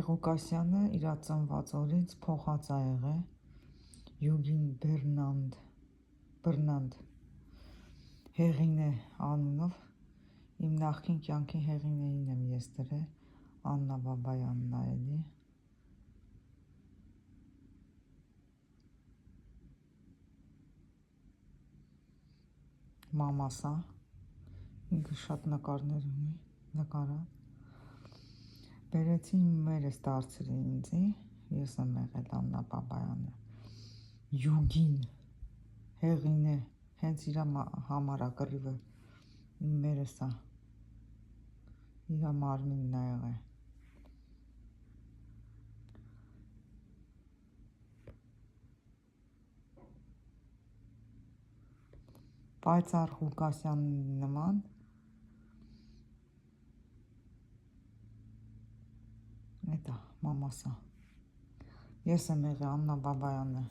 Ղուկասյանը իր ծնված օրից փոխած ա եղել Յուգին Բռնանդ Հեղինե անունով իմ նախկին կյանքի հեղինեին եմ ես դրել Աննա Բաբայանն ա էլի մամասա ինքը շատ նկարներ ունի նկարան բերեցի մերս դարձրի ինձի ես եմ եղել Աննա Բաբայանը Յուգին Հեղինե հենց իրա համար ա կռիվը իմ մերս ա իրա մարմինն ա եղել Պայծառ Ղուկասյանի նման Էտա մամասա ես եմ եղել Աննա Բաբայանը